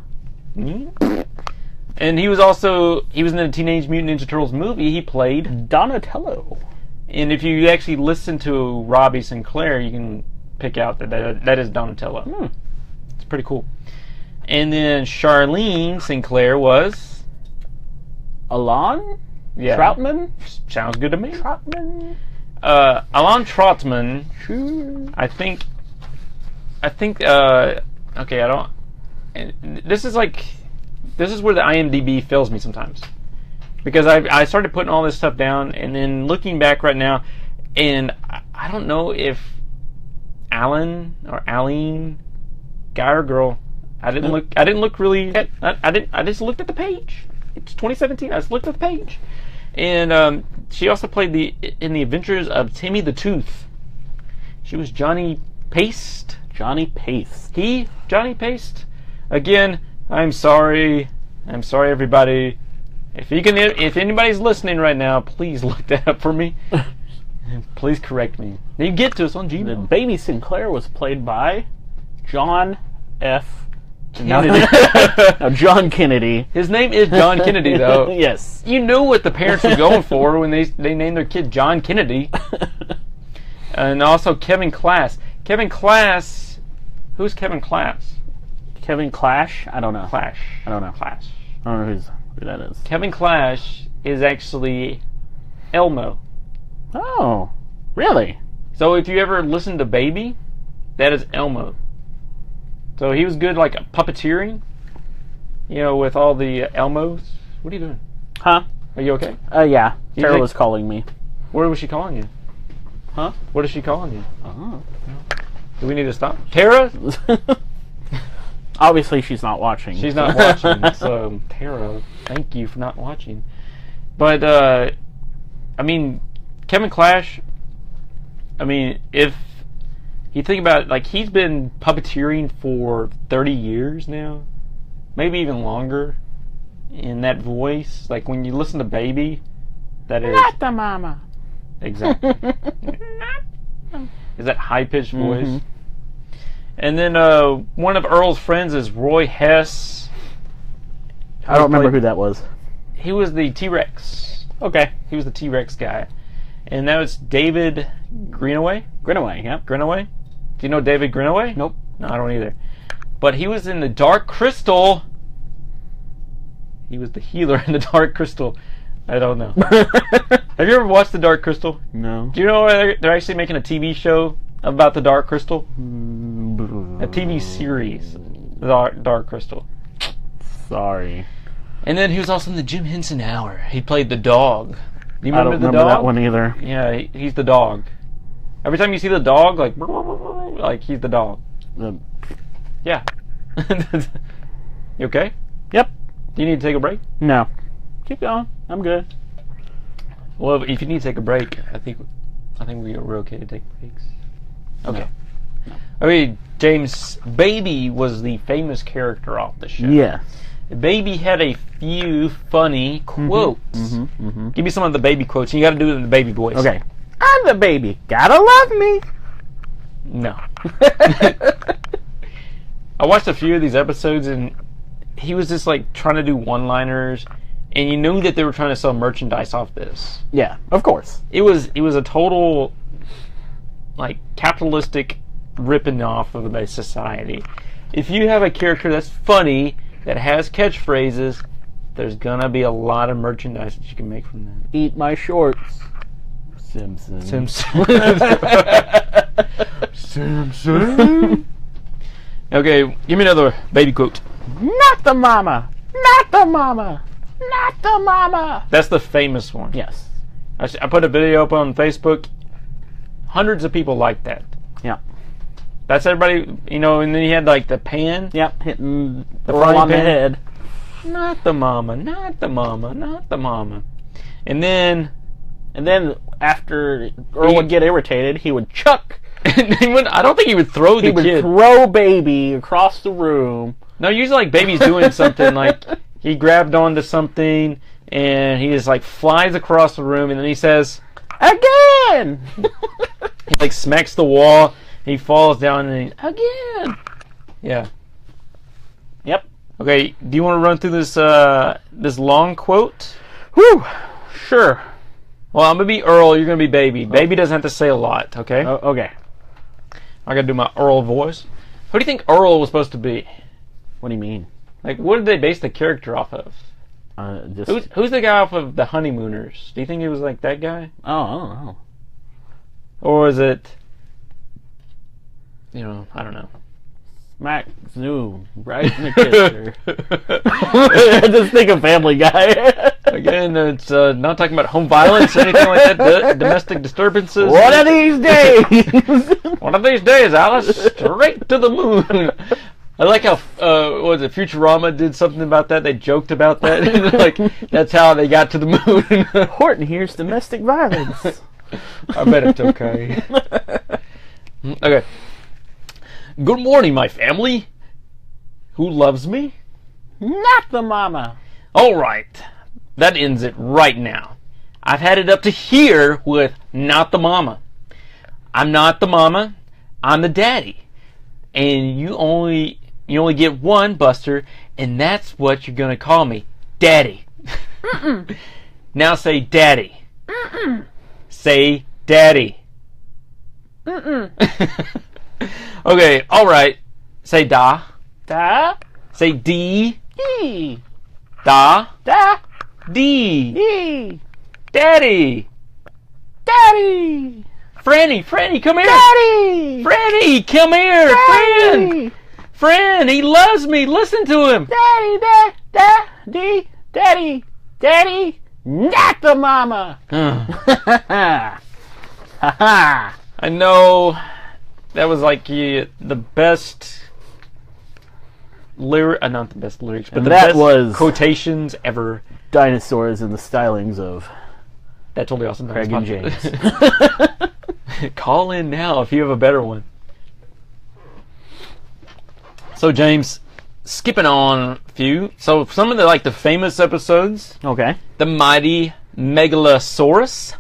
And he was in the Teenage Mutant Ninja Turtles movie. He played Donatello. And if you actually listen to Robbie Sinclair, you can pick out that is Donatello. It's pretty cool. And then Charlene Sinclair was Alon? Yeah. Troutman? Sounds good to me. Troutman? Alon Troutman. Sure. I think. Okay, I don't. This is where the IMDb fails me sometimes, because I started putting all this stuff down, and then looking back right now, and I don't know if Alan or Aline, guy or girl. I didn't look really. I just looked at the page. It's 2017. I just looked at the page, and she also played in the Adventures of Timmy the Tooth. She was Johnny Paste. Johnny Paste. Johnny Paste. Again, I'm sorry, everybody. If anybody's listening right now, please look that up for me. Please correct me. You can get to us on Gmail. The baby Sinclair was played by John F. Kennedy. No, John Kennedy. His name is John Kennedy, though. Yes. You know what the parents were going for when they named their kid John Kennedy. And also Kevin Clash. Who's Kevin Clash? Kevin Clash? I don't know. Clash. I don't know who that is. Kevin Clash is actually Elmo. Oh, really? So if you ever listen to Baby, that is Elmo. So he was good, like puppeteering, with all the Elmos. What are you doing? Huh? Are you okay? Yeah. Tara was calling me. What was she calling you? Huh? What is she calling you? Oh. Do we need to stop? Tara? Obviously, she's not watching. She's not watching. So, Tara, thank you for not watching. But, Kevin Clash, if you think about it, like, he's been puppeteering for 30 years now, maybe even longer, in that voice. Like, when you listen to Baby, that is... Not the mama. Exactly. Is that high-pitched voice? Mm-hmm. And then one of Earl's friends is Roy Hess. I don't remember who that was. He was the T-Rex. Okay. He was the T-Rex guy. And that was David Greenaway. Greenaway, yeah. Greenaway? Do you know David Greenaway? Nope. No, I don't either. But he was in the Dark Crystal. He was the healer in the Dark Crystal. I don't know. Have you ever watched the Dark Crystal? No. Do you know they're actually making a TV show about the Dark Crystal? A TV series, the Dark Crystal. Sorry. And then he was also in the Jim Henson Hour. He played the dog. Do you I don't remember that one either. Yeah, he's the dog. Every time you see the dog, like he's the dog. Yeah. You okay? Yep. Do you need to take a break? No. Keep going. I'm good. Well, if you need to take a break, I think we're okay to take breaks. Okay. No. Okay, James, Baby was the famous character off the show. Yes. Baby had a few funny quotes. Give me some of the Baby quotes. You got to do it in the Baby voice. Okay. I'm the baby. Gotta love me. No. I watched a few of these episodes, and he was just like trying to do one-liners, and you knew that they were trying to sell merchandise off this. Yeah, of course. It was a total like capitalistic ripping off of the society. If you have a character that's funny, that has catchphrases, there's gonna be a lot of merchandise that you can make from that. Eat my shorts. Simpson. Simpson. Okay, give me another Baby quote. Not the mama. Not the mama. Not the mama. That's the famous one. Yes. I put a video up on Facebook. Hundreds of people liked that. Yeah. That's everybody, and then he had like the pan. Yep, hitting the Earl on the head. Not the mama, not the mama, not the mama. And then after Earl would get irritated, he would chuck. I don't think he would throw the kid. He would throw Baby across the room. No, usually like Baby's doing something, like he grabbed onto something and he just like flies across the room and then he says, "Again!" He like smacks the wall. He falls down and again. Yeah. Yep. Okay. Do you want to run through this this long quote? Whew. Sure. Well, I'm gonna be Earl. You're gonna be Baby. Baby doesn't have to say a lot. Okay. Okay. I gotta do my Earl voice. Who do you think Earl was supposed to be? What do you mean? Like, what did they base the character off of? Who's the guy off of The Honeymooners? Do you think he was like that guy? Oh, I don't know. Or is it? I don't know. Smack Zoom right in the kisser. Just think of Family Guy. Again, it's not talking about home violence or anything like that. Domestic disturbances. One of these days. One of these days, Alice, straight to the moon. I like how Futurama did something about that. They joked about that. Like that's how they got to the moon. Horton here's domestic violence. I bet it's okay. Okay. Good morning, my family. Who loves me? Not the mama. All right. That ends it right now. I've had it up to here with not the mama. I'm not the mama. I'm the daddy. And you only get one, Buster, and that's what you're going to call me. Daddy. Now say daddy. Say daddy. Okay, all right. Say da. Da. Say D. E. Da. Da. D. E. Daddy. Daddy. Franny, come here. Daddy. Franny, come here. Daddy. Friend, he loves me. Listen to him. Daddy, daddy, daddy, not the mama. I know that was like the best not the best lyrics, but the best was quotations ever. Dinosaurs and the stylings of That Totally Awesome Craig and James. Call in now if you have a better one. So James, skipping on a few. So some of the famous episodes. Okay. The Mighty Megalosaurus.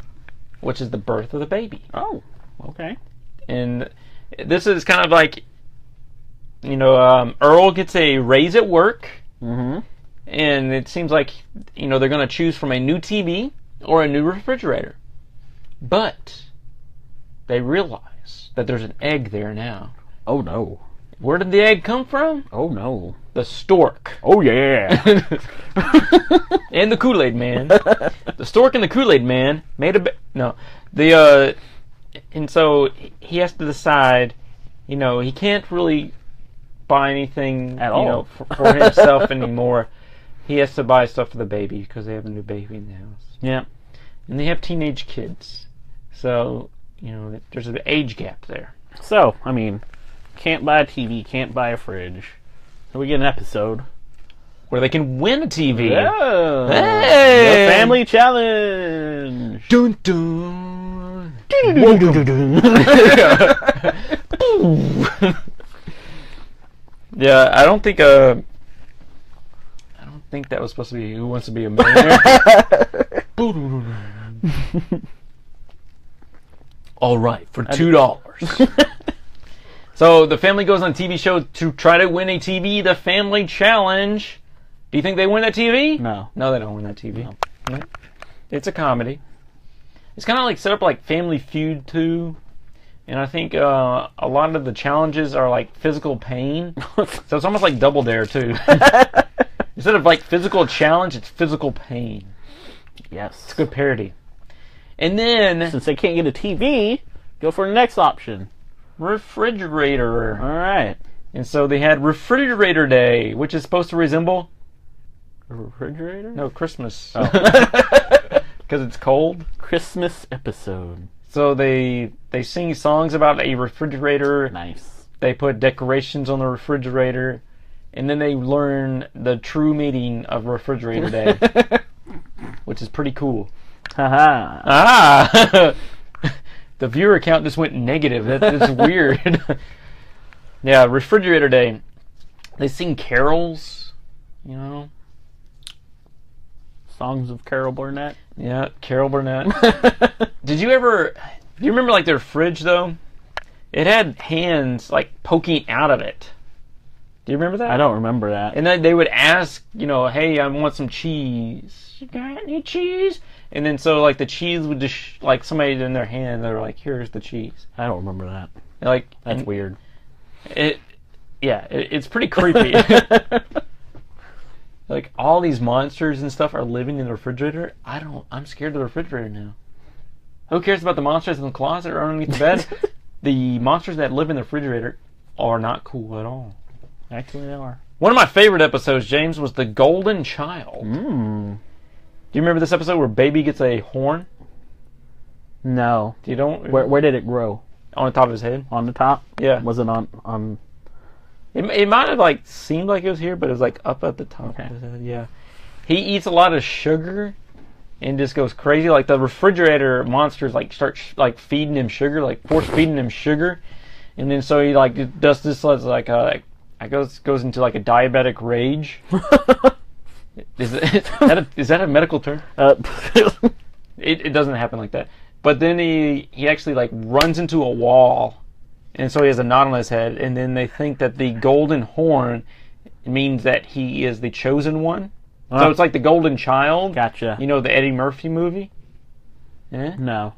which is the birth of the baby. Oh, okay. And this is kind of like, Earl gets a raise at work. Mm-hmm. And it seems like, they're going to choose from a new TV or a new refrigerator. But they realize that there's an egg there now. Oh, no. Where did the egg come from? Oh, no. The stork. Oh, yeah. And the Kool-Aid Man. The stork and the Kool-Aid Man made and so he has to decide, he can't really buy anything at all for himself anymore. He has to buy stuff for the baby because they have a new baby in the house. Yeah. And they have teenage kids. So, there's an age gap there. So, can't buy a TV, can't buy a fridge. So we get an episode where they can win a TV. Yeah. Hey! The Family Challenge. Dun dun. Yeah, I don't think that was supposed to be Who Wants to Be a Millionaire. All right, for $2. So the family goes on a TV show to try to win a TV, the Family Challenge. Do you think they win that TV? No. No, they don't win that TV. No. Yeah. It's a comedy. It's kind of like set up like Family Feud too. And I think a lot of the challenges are like physical pain. So it's almost like Double Dare too. Instead of like physical challenge, it's physical pain. Yes. It's a good parody. And then, since they can't get a TV, go for the next option. Refrigerator. All right. And so they had Refrigerator Day, which is supposed to resemble a refrigerator? No, Christmas. Because it's cold. Christmas episode. So they sing songs about a refrigerator. Nice. They put decorations on the refrigerator. And then they learn the true meaning of Refrigerator Day. Which is pretty cool. Haha. Ah! The viewer count just went negative. That's weird. Yeah, Refrigerator Day. They sing carols, Songs of Carol Burnett. Yeah, Carol Burnett. Do you remember like their fridge though? It had hands like poking out of it. Do you remember that? I don't remember that. And then they would ask, hey, I want some cheese. You got any cheese? And then so like the cheese would just like somebody in their hand, they were like, here's the cheese. I don't remember that. That's weird. It's pretty creepy. Like all these monsters and stuff are living in the refrigerator. I'm scared of the refrigerator now. Who cares about the monsters in the closet or underneath the bed? The monsters that live in the refrigerator are not cool at all. Actually, they are. One of my favorite episodes, James, was The Golden Child. Mm. Do you remember this episode where Baby gets a horn? No. You don't? Where did it grow? On the top of his head. On the top? Yeah. Was it on... It might have like seemed like it was here, but it was like up at the top of his head. Yeah. He eats a lot of sugar and just goes crazy. Like the refrigerator monsters like start like feeding him sugar, like force feeding him sugar. And then so he like does this like goes into like a diabetic rage. Is that a medical term? It doesn't happen like that. But then he actually like runs into a wall, and so he has a knot on his head. And then they think that the golden horn means that he is the chosen one. So it's like the Golden Child. Gotcha. The Eddie Murphy movie. Eh? No.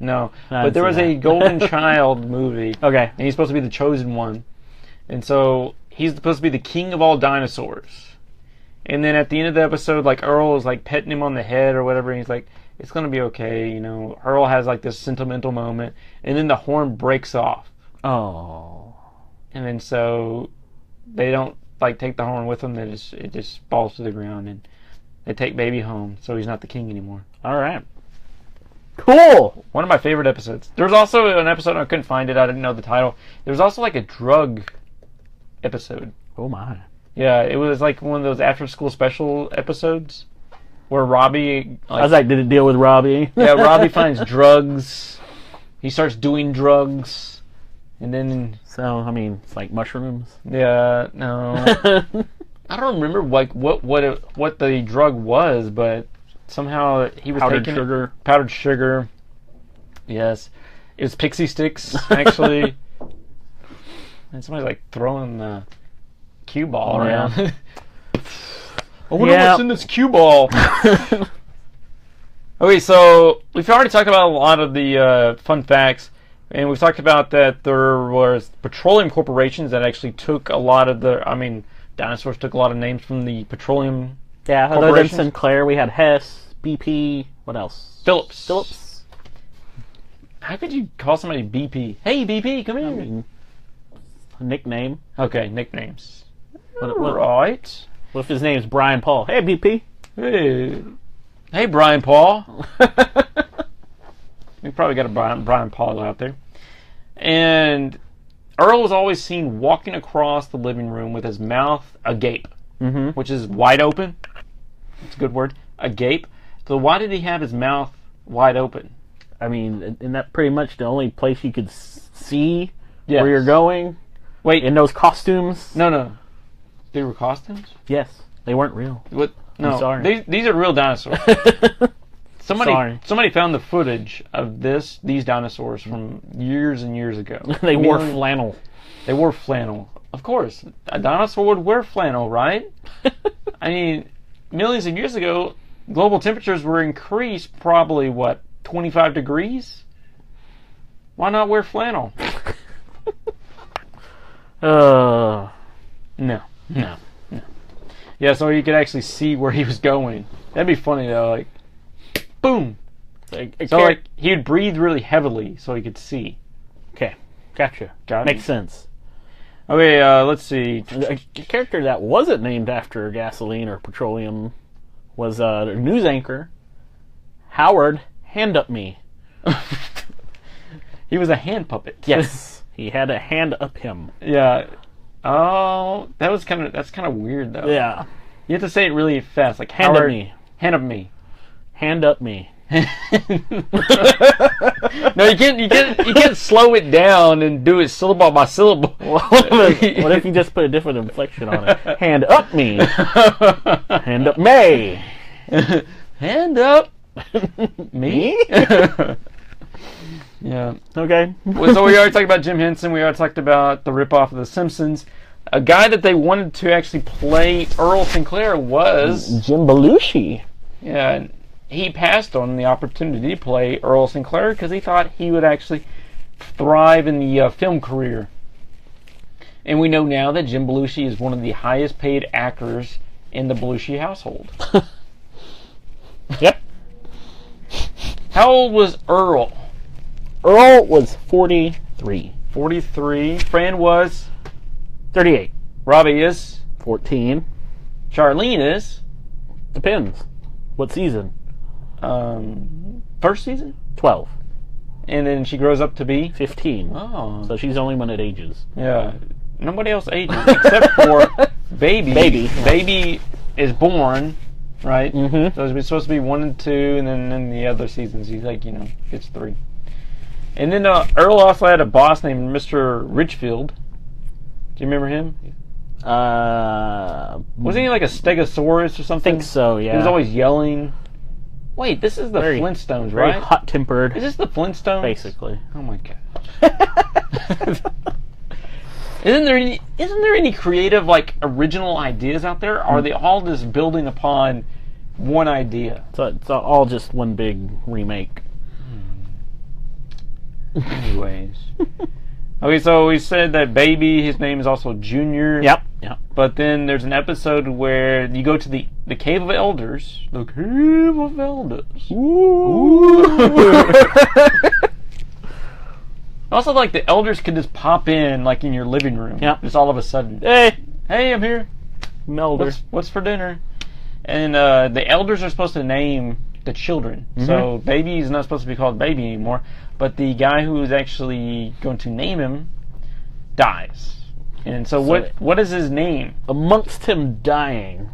But there was a Golden Child movie. Okay. And he's supposed to be the chosen one. And so he's supposed to be the king of all dinosaurs. And then at the end of the episode, like Earl is like petting him on the head or whatever, and he's like, it's gonna be okay, Earl has like this sentimental moment, and then the horn breaks off. Oh. And then so they don't like take the horn with them, it just falls to the ground, and they take Baby home, so he's not the king anymore. Alright. Cool! One of my favorite episodes. There was also an episode, I couldn't find it, I didn't know the title. There was also like a drug episode. Oh my. Yeah, it was like one of those after-school special episodes where Robbie... I was like, did it deal with Robbie? Yeah, Robbie finds drugs. He starts doing drugs. And then... So, it's like mushrooms? Yeah, no. I don't remember like what the drug was, but somehow he was powdered taking sugar. Powdered sugar. Yes. It was pixie sticks, actually. And somebody's like throwing the cue ball around. I wonder what's in this cue ball. Okay, so we've already talked about a lot of the fun facts, and we've talked about that there was petroleum corporations that actually took a lot of dinosaurs took a lot of names from the petroleum. Yeah, other than Sinclair, we had Hess, BP. What else? Phillips. How could you call somebody BP? Hey, BP, come in. A nickname. Okay, nicknames. Right. What if his name's Brian Paul? Hey, BP. Hey, Brian Paul. We probably got a Brian Paul out there. And Earl was always seen walking across the living room with his mouth agape, which is wide open. That's a good word. Agape. So why did he have his mouth wide open? I mean, isn't that pretty much the only place you could see where you're going? Wait. In those costumes? No. They were costumes? Yes. They weren't real. What? No. I'm sorry. These are real dinosaurs. Somebody found the footage of these dinosaurs from years and years ago. They wore flannel. They wore flannel. Of course. A dinosaur would wear flannel, right? I mean, millions of years ago, global temperatures were increased probably, 25 degrees? Why not wear flannel? No. Yeah, so you could actually see where he was going. That'd be funny, though. Like, boom! He would breathe really heavily so he could see. Okay, gotcha. Makes sense. Okay, let's see. A character that wasn't named after gasoline or petroleum was a news anchor, Howard Hand Up Me. He was a hand puppet. Yes, he had a hand up him. Yeah. Oh, that's kind of weird though. Yeah. You have to say it really fast, like hand Howard, up me. Hand up me. Hand up me. No, you can't slow it down and do it syllable by syllable. What if you just put a different inflection on it? Hand up me. Hand up me. Hand up me. Yeah. Okay. So we already talked about Jim Henson. We already talked about the ripoff of The Simpsons. A guy that they wanted to actually play Earl Sinclair was Jim Belushi. Yeah, and he passed on the opportunity to play Earl Sinclair because he thought he would actually thrive in the film career. And we know now that Jim Belushi is one of the highest paid actors in the Belushi household. Yep. How old was Earl? Earl was 43. 43. Fran was 38. Robbie is 14. Charlene is depends. What season? First season? 12. And then she grows up to be 15. Oh. So she's only when it ages. Yeah. Nobody else ages except for Baby. Baby is born, right? Mm-hmm. So it's supposed to be 1 and 2, and then in the other seasons he's like, gets 3. And then Earl also had a boss named Mr. Richfield. Do you remember him? Wasn't he like a Stegosaurus or something? I think so, yeah. He was always yelling. Wait, this is the Flintstones, right? Very hot-tempered. Is this the Flintstones? Basically. Oh my god. Isn't there any creative, original ideas out there? Or are they all just building upon one idea? So it's all just one big remake. Anyways. Okay, so we said that Baby, his name is also Junior. Yep. But then there's an episode where you go to the Cave of Elders. The Cave of Elders. Ooh. Also, the elders could just pop in, in your living room. Yep. Just all of a sudden. Hey, I'm here. Elder. What's for dinner? And the elders are supposed to name the children. Mm-hmm. So Baby is not supposed to be called Baby anymore. But the guy who is actually going to name him dies. And so what is his name? Amongst him dying,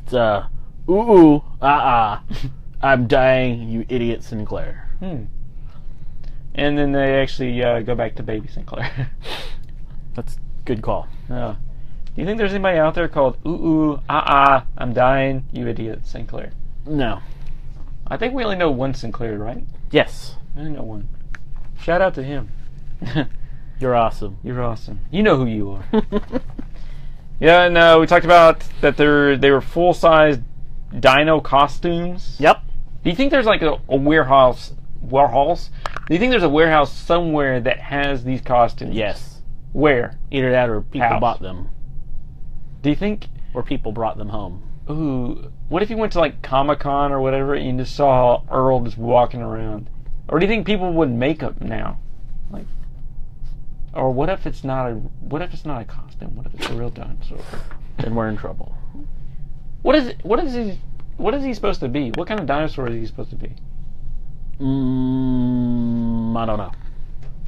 it's I'm dying, you idiot Sinclair. And then they actually go back to Baby Sinclair. That's a good call. Do you think there's anybody out there called I'm dying, you idiot Sinclair? No. I think we only know one Sinclair, right? Yes. I know one. Shout out to him. You're awesome. You're awesome. You know who you are. Yeah, and we talked about that they were full-size dino costumes. Yep. Do you think there's like a warehouse? Do you think there's a warehouse somewhere that has these costumes? Yes. Where? Either that or people bought them. Do you think? Or people brought them home. Ooh. What if you went to like Comic-Con or whatever and you just saw Earl just walking around? Or do you think people would make up now? Like, or what if it's not a costume? What if it's a real dinosaur? Then we're in trouble. What is he supposed to be? What kind of dinosaur is he supposed to be? I don't know.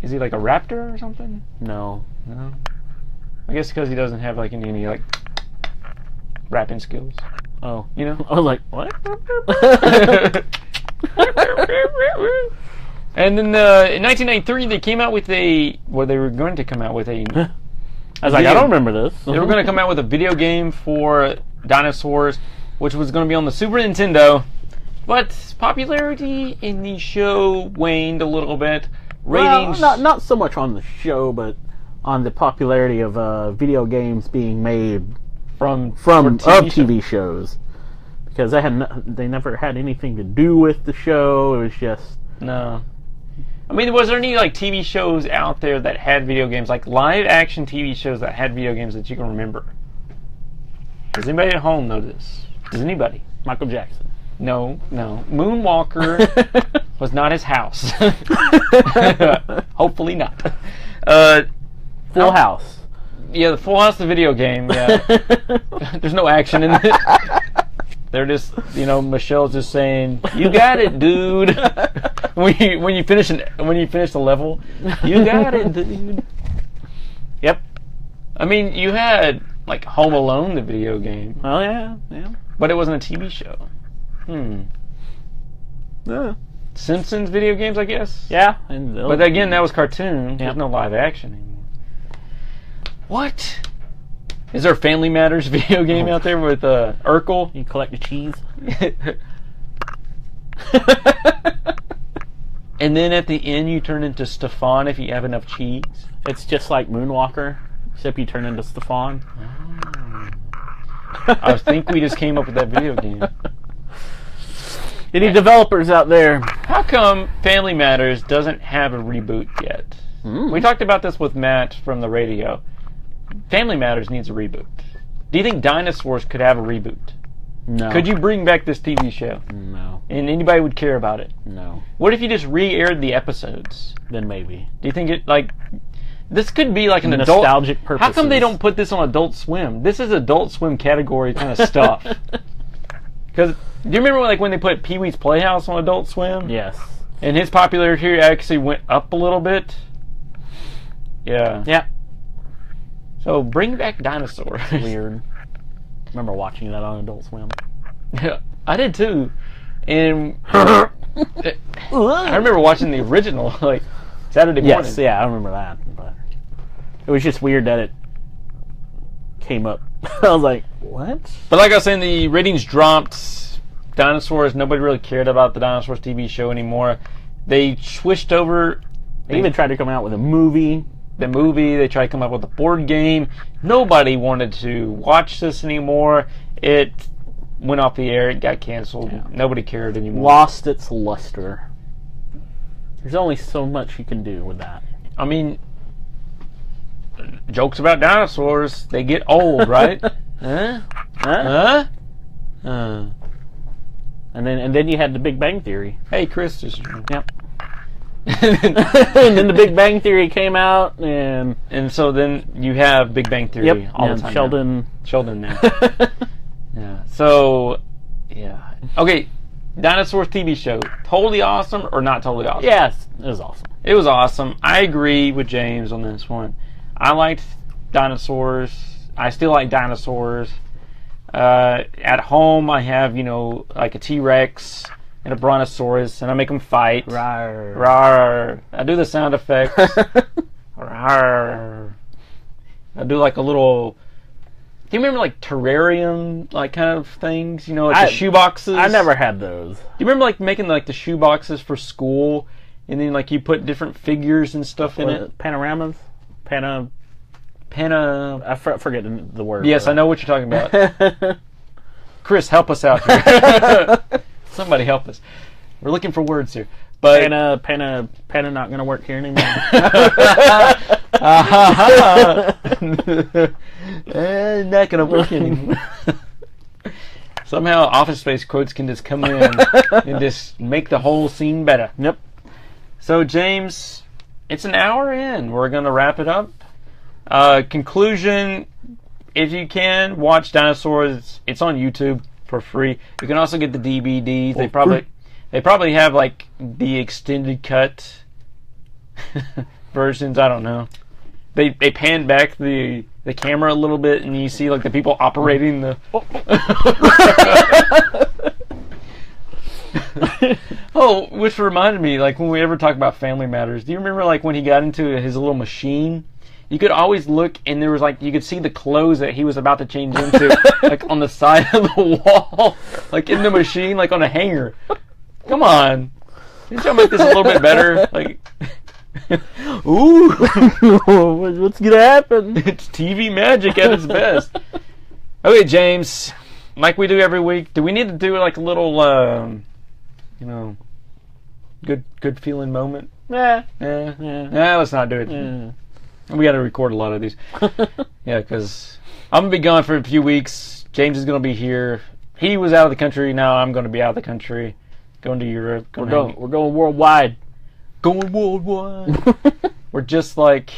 Is he like a raptor or something? No. No. I guess because he doesn't have like any like rapping skills. Oh. You know? I was like, what? And then in 1993 they came out with they were going to come out with a I was like, I don't remember this. They were going to come out with a video game for dinosaurs, which was going to be on the Super Nintendo. But popularity in the show waned a little bit. Ratings... Well, not so much on the show, but on the popularity of video games being made from TV shows. Because they never had anything to do with the show. It was just... No. I mean, was there any like TV shows out there that had video games, like live action TV shows that had video games that you can remember? Does anybody at home know this? Does anybody? Michael Jackson. No. Moonwalker was not his house. Hopefully not. Full House. Yeah, the Full House, the video game. Yeah. There's no action in it. They're just, Michelle's just saying, "You got it, dude." when you finish the level, "You got it, dude." Yep. I mean, you had like Home Alone, the video game. Oh yeah. But it wasn't a TV show. Yeah. Simpsons video games, I guess. Yeah. But again, that was cartoon. There's no live action anymore. What? Is there a Family Matters video game out there with Urkel? You collect the cheese. And then at the end you turn into Stefan if you have enough cheese. It's just like Moonwalker, except you turn into Stefan. Oh. I think we just came up with that video game. Any developers out there? How come Family Matters doesn't have a reboot yet? We talked about this with Matt from the radio. Family Matters needs a reboot. Do you think Dinosaurs could have a reboot? No. Could you bring back this TV show? No. And anybody would care about it? No. What if you just re-aired the episodes? Then maybe. Do you think this could be like an nostalgic adult... purposes. How come they don't put this on Adult Swim? This is Adult Swim category kind of stuff. Because, do you remember when they put Pee-wee's Playhouse on Adult Swim? Yes. And his popularity here actually went up a little bit? Yeah. Yeah. So, bring back Dinosaurs. Weird. Remember watching that on Adult Swim? Yeah, I did too. And I remember watching the original, like, Saturday morning. Yes, yeah, I remember that. But it was just weird that it came up. I was like, what? But like I was saying, the ratings dropped. Dinosaurs, nobody really cared about the Dinosaurs TV show anymore. They switched over. They even tried to come out with a movie. They tried to come up with a board game. Nobody wanted to watch this anymore. It went off the air. It got canceled. Yeah. Nobody cared anymore. Lost its luster. There's only so much you can do with that. I mean, jokes about dinosaurs, they get old, right? Huh? And then you had the Big Bang Theory. Hey, Chris just... Yep. And then the Big Bang Theory came out, and so then you have Big Bang Theory all the time. Sheldon now. Yeah. So, yeah. Okay, Dinosaurs TV show. Totally awesome or not totally awesome? Yes, it was awesome. It was awesome. I agree with James on this one. I liked dinosaurs. I still like dinosaurs. At home, I have, like a T-Rex and a Brontosaurus, and I make them fight. Rawr. Rawr. I do the sound effects. Rawr. I do like a little Do you remember like terrarium like kind of things? You know, like the shoe boxes. I never had those. Do you remember like making like the shoe boxes for school, and then like you put different figures and stuff in it? Panoramas, I forget the word. Yes, I know what you're talking about. Chris, help us out here. Somebody help us. We're looking for words here. But Pana not going to work here anymore. Not going to work anymore. Somehow Office Space quotes can just come in and just make the whole scene better. Yep. So, James, it's an hour in. We're going to wrap it up. Conclusion, if you can, watch Dinosaurs. It's on YouTube for free. You can also get the DVDs. They probably have like the extended cut versions. I don't know. They pan back the camera a little bit, and you see like the people operating the. Oh, which reminded me, like when we ever talk about Family Matters, do you remember like when he got into his little machine? You could always look, and there was like you could see the clothes that he was about to change into, like on the side of the wall, like in the machine, like on a hanger. Come on, didn't y'all make this a little bit better? Like, ooh, what's gonna happen? It's TV magic at its best. Okay, James, like we do every week, do we need to do like a little, good feeling moment? Nah, let's not do it. We got to record a lot of these. Yeah, because I'm going to be gone for a few weeks. James is going to be here. He was out of the country. Now I'm going to be out of the country. Going to Europe. We're going worldwide. Going worldwide. We're just like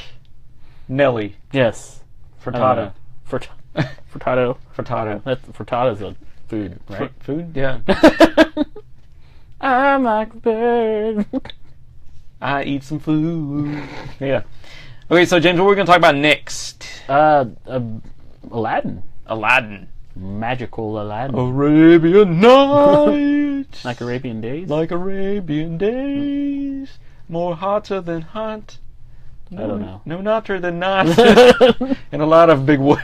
Nelly. Yes. Frittata. Frittato. Frittata's a food, right? Food? Yeah. I'm like a bird. I eat some food. Yeah. Okay, so James, what are we going to talk about next? Aladdin. Magical Aladdin. Arabian Nights. Like Arabian Days? Like Arabian Days. More hotter than hot. No, I don't know. No hotter than not. In a lot of big ways.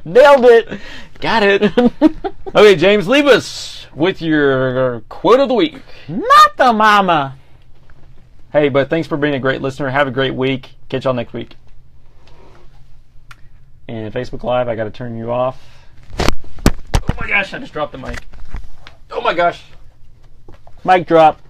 Nailed it. Got it. Okay, James, leave us with your quote of the week. Not the mama. Hey, but thanks for being a great listener. Have a great week. Catch y'all next week. And Facebook Live, I got to turn you off. Oh my gosh, I just dropped the mic. Oh my gosh. Mic drop.